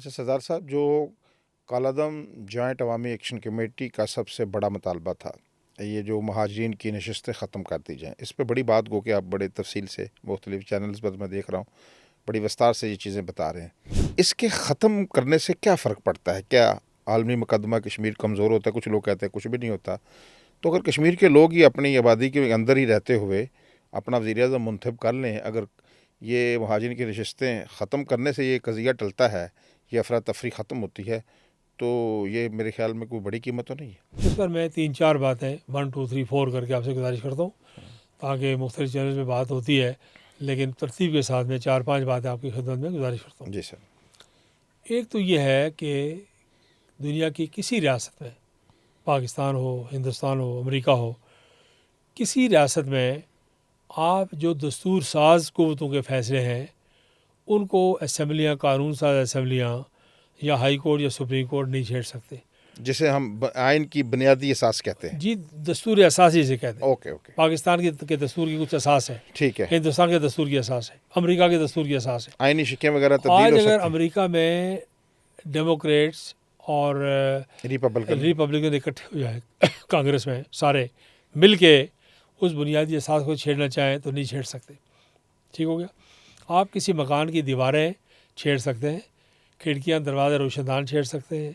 اچھا سردار صاحب، جو کالعدم جوائنٹ عوامی ایکشن کمیٹی کا سب سے بڑا مطالبہ تھا یہ جو مہاجرین کی نشستیں ختم کر دی جائیں، اس پہ بڑی بات گو کہ آپ بڑے تفصیل سے مختلف چینلز پر میں دیکھ رہا ہوں بڑی وستار سے یہ چیزیں بتا رہے ہیں، اس کے ختم کرنے سے کیا فرق پڑتا ہے؟ کیا عالمی مقدمہ کشمیر کمزور ہوتا ہے؟ کچھ لوگ کہتے ہیں کچھ بھی نہیں ہوتا، تو اگر کشمیر کے لوگ ہی اپنی آبادی کے اندر ہی رہتے ہوئے اپنا وزیر اعظم منتخب کر لیں، اگر یہ مہاجرین کی نشستیں ختم کرنے سے یہ قضیہ ٹلتا ہے، یہ افراتفری ختم ہوتی ہے، تو یہ میرے خیال میں کوئی بڑی قیمت تو نہیں ہے۔ اس پر میں 3-4 باتیں 1 2 3 4 کر کے آپ سے گزارش کرتا ہوں، تاکہ مختلف چینلز میں بات ہوتی ہے لیکن ترتیب کے ساتھ میں 4-5 باتیں آپ کی خدمت میں گزارش کرتا ہوں۔ جی سر۔ ایک تو یہ ہے کہ دنیا کی کسی ریاست میں، پاکستان ہو، ہندوستان ہو، امریکہ ہو، کسی ریاست میں آپ جو دستور ساز قوتوں کے فیصلے ہیں ان کو اسمبلیاں، قانون ساز اسمبلیاں یا ہائی کورٹ یا سپریم کورٹ نہیں چھیڑ سکتے، جسے ہم آئین کی بنیادی اساس کہتے ہیں۔ جی، دستور اساسی سے کہتے ہیں۔ اوکے پاکستان کے دستور کی کچھ اساس ہے، ٹھیک ہے، ہندوستان کے دستور کی اساس ہے، امریکہ کے دستور کی اساس ہے۔ آئینی شکیں وغیرہ تبدیل آج ہو اگر سکتی امریکہ میں ڈیموکریٹس اور ہیں، ریپبلکن اکٹھے ہو جائیں کانگریس میں سارے مل کے اس بنیادی اساس کو چھیڑنا چاہیں تو نہیں چھیڑ سکتے، ٹھیک ہو گیا۔ آپ کسی مکان کی دیواریں چھیڑ سکتے ہیں، کھڑکیاں، دروازے، روشن دان چھیڑ سکتے ہیں،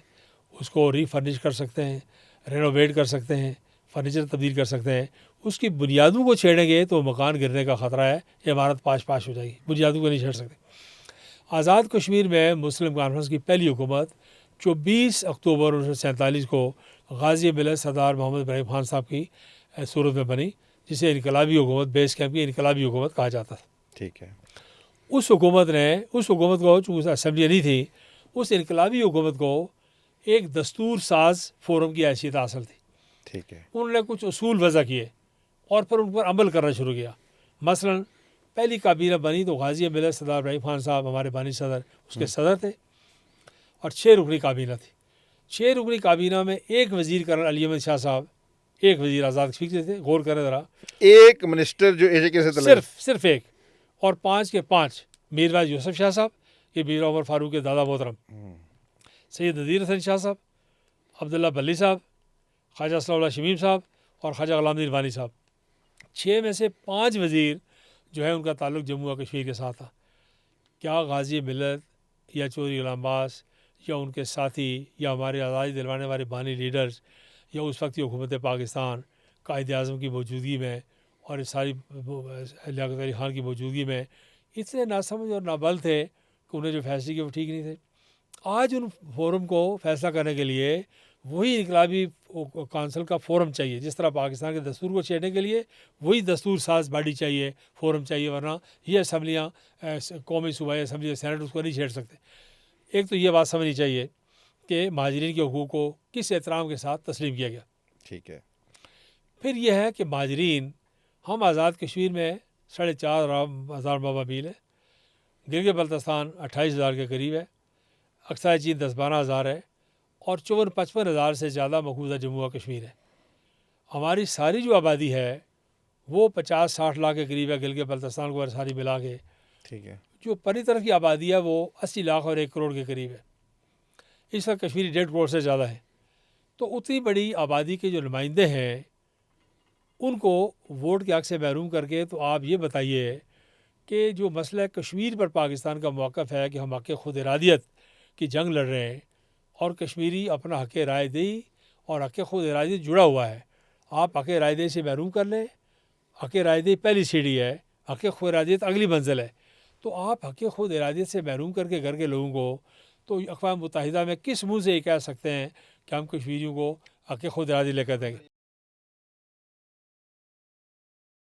اس کو ری فرنش کر سکتے ہیں، رینوویٹ کر سکتے ہیں، فرنیچر تبدیل کر سکتے ہیں۔ اس کی بنیادوں کو چھیڑیں گے تو مکان گرنے کا خطرہ ہے، عمارت پاش ہو جائے گی، بنیادوں کو نہیں چھیڑ سکتے۔ آزاد کشمیر میں مسلم کانفرنس کی پہلی حکومت 24 اکتوبر 1947 کو غازی ملت سردار محمد ابراہیم خان صاحب کی صورت میں بنی، جسے انقلابی حکومت، بیس کیمپ کی انقلابی حکومت کہا جاتا تھا۔ ٹھیک ہے، اس حکومت کو چونکہ اسمبلی نہیں تھی، اس انقلابی حکومت کو ایک دستور ساز فورم کی حیثیت حاصل تھی۔ ٹھیک ہے، انہوں نے کچھ اصول وضع کیے اور پھر ان پر عمل کرنا شروع کیا۔ مثلا پہلی کابینہ بنی تو غازی ملت سردار ابراہیم خان صاحب ہمارے بانی صدر اس کے صدر تھے، اور 6 رکنی کابینہ تھی۔ 6 رکنی کابینہ میں ایک وزیر کرنل علی احمد شاہ صاحب، ایک وزیر آزاد کشمیر تھے، غور کریں ذرا، ایک منسٹر جو ایجے سے صرف ایک، اور 5 کے 5 میرواز یوسف شاہ صاحب، یہ میر عمر فاروق کے دادا محترم، سید نذیر حسن شاہ صاحب، عبداللہ بلی صاحب، خواجہ صلی اللہ شمیم صاحب اور خواجہ غلام الدین وانی صاحب۔ 6 میں سے 5 وزیر جو ہے ان کا تعلق جموں و کشمیر کے ساتھ تھا۔ کیا غازی ملت یا چودھری غلام عباس یا ان کے ساتھی یا ہمارے آزادی دلوانے والے بانی لیڈرز یا اس وقت کی حکومت پاکستان قائد اعظم کی موجودگی میں اور اس ساری لیاقت علی خان کی موجودگی میں اتنے ناسمجھ اور نابل تھے کہ انہیں جو فیصلے کیے وہ ٹھیک نہیں تھے؟ آج ان فورم کو فیصلہ کرنے کے لیے وہی انقلابی کونسل کا فورم چاہیے، جس طرح پاکستان کے دستور کو چھیڑنے کے لیے وہی دستور ساز باڈی چاہیے، فورم چاہیے، ورنہ یہ اسمبلیاں، قومی صوبائی اسمبلی، سینٹ اس کو نہیں چھیڑ سکتے۔ ایک تو یہ بات سمجھنی چاہیے کہ مہاجرین کے حقوق کو کس احترام کے ساتھ تسلیم کیا گیا۔ ٹھیک ہے، پھر یہ ہے کہ مہاجرین، ہم آزاد کشمیر میں 4,500 بابا میل ہے، گلگت بلتستان 28,000 کے قریب ہے، اقصی چین 10-12 ہزار ہے، اور 54-55 ہزار سے زیادہ مقبوضہ جموں و کشمیر ہے۔ ہماری ساری جو آبادی ہے وہ 50-60 لاکھ کے قریب ہے، گلگت بلتستان کو ساری ملا کے۔ ٹھیک ہے، جو پری طرف کی آبادی ہے وہ 80 لاکھ اور 1 کروڑ کے قریب ہے۔ اس وقت کشمیری 1.5 کروڑ سے زیادہ ہے۔ تو اتنی بڑی آبادی کے جو نمائندے ہیں ان کو ووٹ کے حق سے محروم کر کے، تو آپ یہ بتائیے کہ جو مسئلہ کشمیر پر پاکستان کا موقف ہے کہ ہم حق خود ارادیت کی جنگ لڑ رہے ہیں اور کشمیری اپنا حق رائے دہی اور حق خود ارادیت جڑا ہوا ہے، آپ حق رائے دہی سے محروم کر لیں۔ حق رائے دہی پہلی سیڑھی ہے، حق خود ارادیت اگلی منزل ہے۔ تو آپ حق خود ارادیت سے محروم کر کے گھر کے لوگوں کو، تو اقوام متحدہ میں کس منہ سے یہ کہہ سکتے ہیں کہ ہم کشمیریوں کو حق خود ارادی لے کر دیں گے؟